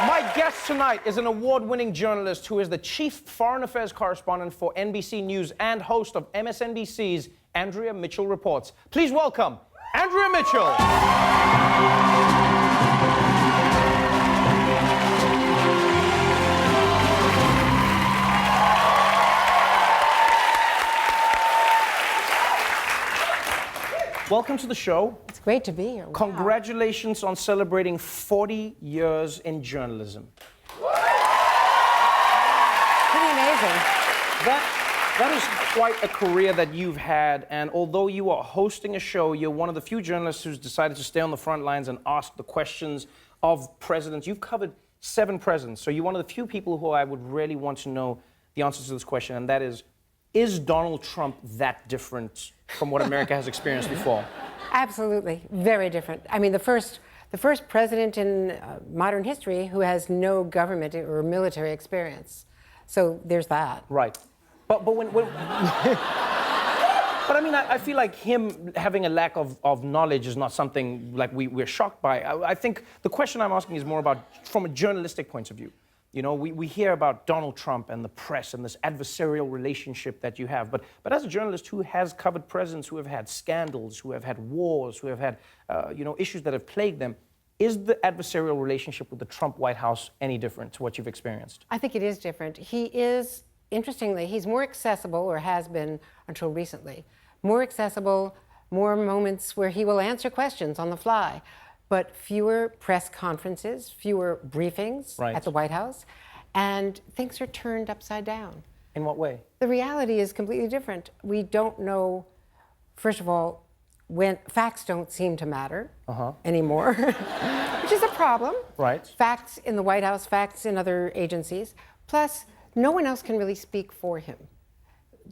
My guest tonight is an award-winning journalist who is the chief foreign affairs correspondent for NBC News and host of MSNBC's Andrea Mitchell Reports. Please welcome Andrea Mitchell. Welcome to the show. It's great to be here. Wow. Congratulations on celebrating 40 years in journalism. Pretty amazing. That is quite a career that you've had, and although you are hosting a show, you're one of the few journalists who's decided to stay on the front lines and ask the questions of presidents. You've covered 7 presidents, so you're one of the few people who I would really want to know the answer to this question, and that is Donald Trump that different from what America has experienced before? Absolutely, very different. I mean, the first president in modern history who has no government or military experience. So there's that. Right, but when but I mean, I feel like him having a lack of knowledge is not something like we're shocked by. I think the question I'm asking is more about from a journalistic point of view. You know, we hear about Donald Trump and the press and this adversarial relationship that you have. But as a journalist who has covered presidents who have had scandals, who have had wars, who have had, issues that have plagued them, is the adversarial relationship with the Trump White House any different to what you've experienced? I think it is different. He is, interestingly, he's more accessible, or has been until recently, more accessible, more moments where he will answer questions on the fly. But fewer press conferences, fewer briefings at the White House, and things are turned upside down. In what way? The reality is completely different. We don't know, first of all, when facts don't seem to matter anymore, which is a problem. Right. Facts in the White House, facts in other agencies. Plus, no one else can really speak for him.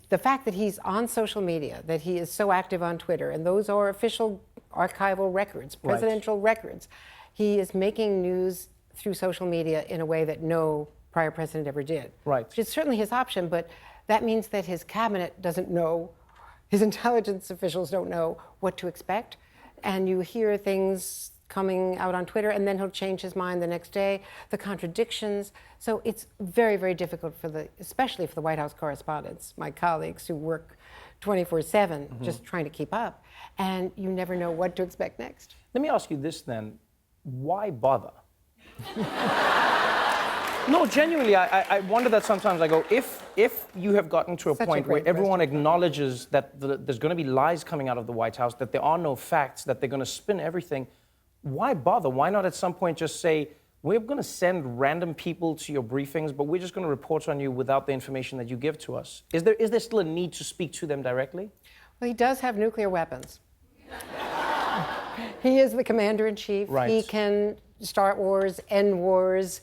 The fact that he's on social media, that he is so active on Twitter, and those are official archival records, presidential records. He is making news through social media in a way that no prior president ever did. Right. Which is certainly his option, but that means that his cabinet doesn't know, his intelligence officials don't know what to expect. And you hear things coming out on Twitter, and then he'll change his mind the next day, the contradictions. So it's very, very difficult especially for the White House correspondents, my colleagues who work 24/7, just trying to keep up. And you never know what to expect next. Let me ask you this then. Why bother? No, genuinely, I wonder that sometimes. I go, if you have gotten to a point where everyone acknowledges that there's going to be lies coming out of the White House, that there are no facts, that they're going to spin everything, why bother? Why not at some point just say, we're going to send random people to your briefings, but we're just going to report on you without the information that you give to us? Is there still a need to speak to them directly? Well, he does have nuclear weapons. He is the commander-in-chief. Right. He can start wars, end wars,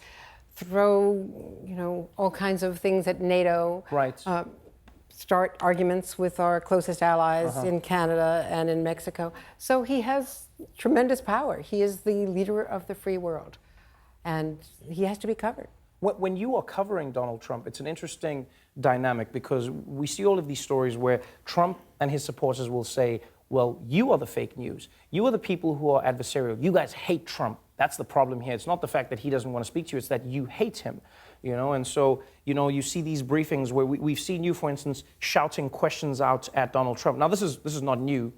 throw, all kinds of things at NATO. Right. Start arguments with our closest allies in Canada and in Mexico. So he has tremendous power. He is the leader of the free world, and he has to be covered. When you are covering Donald Trump, it's an interesting dynamic because we see all of these stories where Trump and his supporters will say, well, you are the fake news. You are the people who are adversarial. You guys hate Trump. That's the problem here. It's not the fact that he doesn't want to speak to you, it's that you hate him. And so, you see these briefings where we've seen you, for instance, shouting questions out at Donald Trump. Now, this is not new.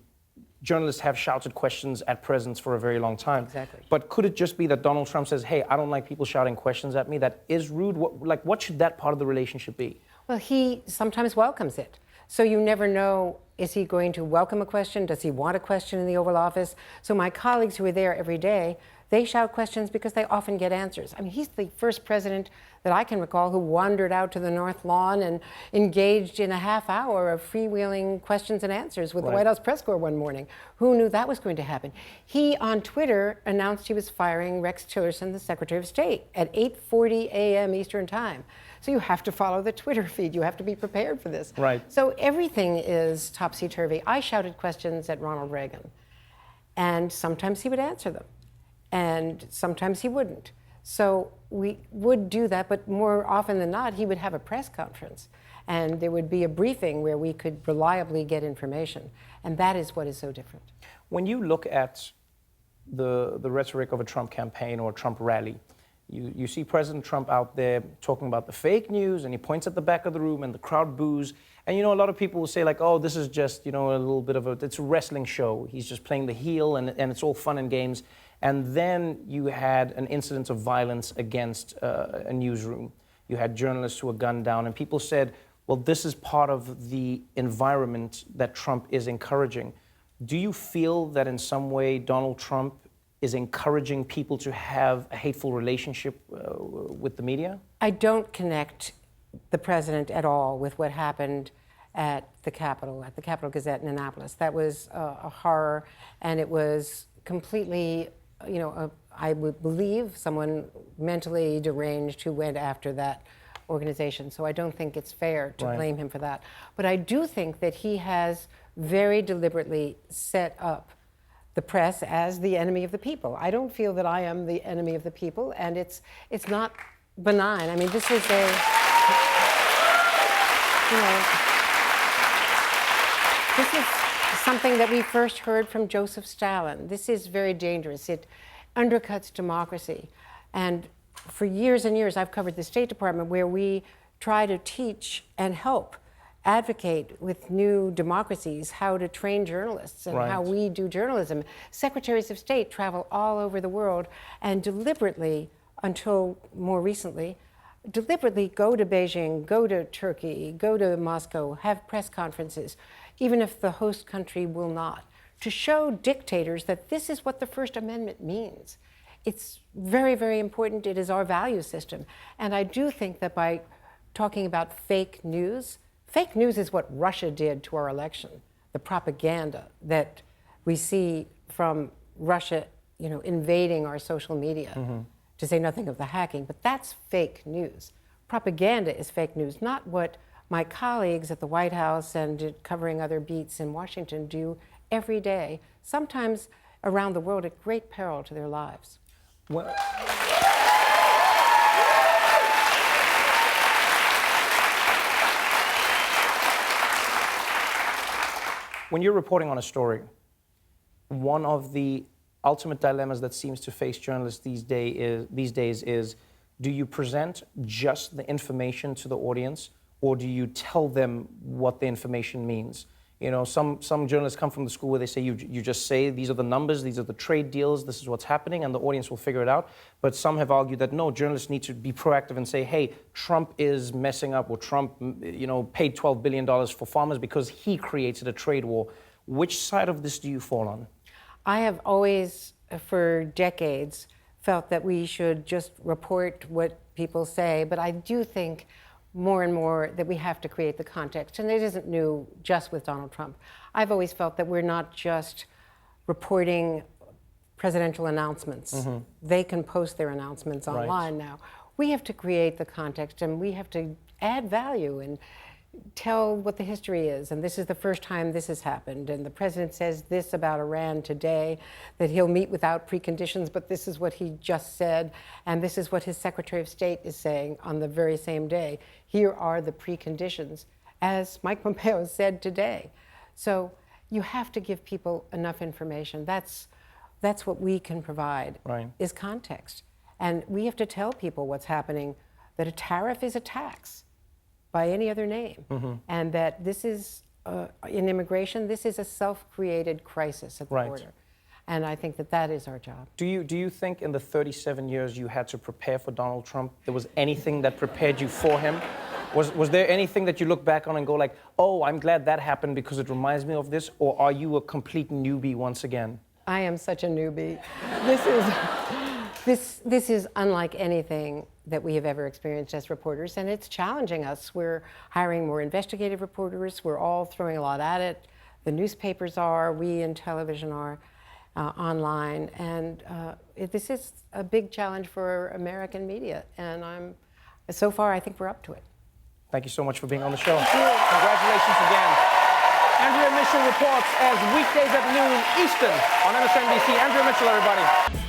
Journalists have shouted questions at presidents for a very long time. Exactly. But could it just be that Donald Trump says, hey, I don't like people shouting questions at me? That is rude. What should that part of the relationship be? Well, he sometimes welcomes it. So you never know, is he going to welcome a question? Does he want a question in the Oval Office? So my colleagues who are there every day, they shout questions because they often get answers. I mean, he's the first president that I can recall who wandered out to the North Lawn and engaged in a half hour of freewheeling questions and answers with the White House press corps one morning. Who knew that was going to happen? He, on Twitter, announced he was firing Rex Tillerson, the Secretary of State, at 8:40 a.m. Eastern Time. So you have to follow the Twitter feed. You have to be prepared for this. Right. So everything is topsy-turvy. I shouted questions at Ronald Reagan, and sometimes he would answer them, and sometimes he wouldn't. So we would do that, but more often than not, he would have a press conference, and there would be a briefing where we could reliably get information, and that is what is so different. When you look at the rhetoric of a Trump campaign or a Trump rally, You see President Trump out there talking about the fake news, and he points at the back of the room, and the crowd boos. And a lot of people will say like, oh, this is just a little bit of it's a wrestling show. He's just playing the heel, and it's all fun and games. And then you had an incident of violence against a newsroom. You had journalists who were gunned down, and people said, well, this is part of the environment that Trump is encouraging. Do you feel that in some way Donald Trump is encouraging people to have a hateful relationship with the media? I don't connect the president at all with what happened at the Capitol Gazette in Annapolis. That was a horror, and it was completely, I would believe someone mentally deranged who went after that organization. So I don't think it's fair to blame him for that. But I do think that he has very deliberately set up the press as the enemy of the people. I don't feel that I am the enemy of the people, and it's not benign. I mean, this is this is something that we first heard from Joseph Stalin. This is very dangerous. It undercuts democracy. And for years and years, I've covered the State Department, where we try to teach and help advocate with new democracies how to train journalists and how we do journalism. Secretaries of State travel all over the world and deliberately, until more recently, deliberately go to Beijing, go to Turkey, go to Moscow, have press conferences, even if the host country will not, to show dictators that this is what the First Amendment means. It's very, very important. It is our value system. And I do think that by talking about fake news is what Russia did to our election. The propaganda that we see from Russia, invading our social media, to say nothing of the hacking, but that's fake news. Propaganda is fake news, not what my colleagues at the White House and covering other beats in Washington do every day, sometimes around the world at great peril to their lives. Well, when you're reporting on a story, one of the ultimate dilemmas that seems to face journalists these days is, do you present just the information to the audience, or do you tell them what the information means? Some journalists come from the school where they say you just say these are the numbers, these are the trade deals, this is what's happening, and the audience will figure it out. But some have argued that no, journalists need to be proactive and say, hey, Trump is messing up, or Trump, paid $12 billion for farmers because he created a trade war. Which side of this do you fall on? I have always, for decades, felt that we should just report what people say, but I do think more and more that we have to create the context. And it isn't new just with Donald Trump. I've always felt that we're not just reporting presidential announcements. They can post their announcements online now. We have to create the context, and we have to add value and tell what the history is. And this is the first time this has happened. And the president says this about Iran today, that he'll meet without preconditions, but this is what he just said. And this is what his Secretary of State is saying on the very same day. Here are the preconditions, as Mike Pompeo said today. So you have to give people enough information. That's what we can provide, is context. And we have to tell people what's happening, that a tariff is a tax by any other name, and that this is, in immigration, this is a self-created crisis at the border. And I think that is our job. Do you think in the 37 years you had to prepare for Donald Trump, there was anything that prepared you for him? Was there anything that you look back on and go like, oh, I'm glad that happened because it reminds me of this, or are you a complete newbie once again? I am such a newbie. This is unlike anything that we have ever experienced as reporters, and it's challenging us. We're hiring more investigative reporters. We're all throwing a lot at it. The newspapers are, we in television are, online, and this is a big challenge for American media, and so far I think we're up to it. Thank you so much for being on the show. Congratulations again. Andrea Mitchell reports as weekdays at noon Eastern on MSNBC. Andrea Mitchell, everybody.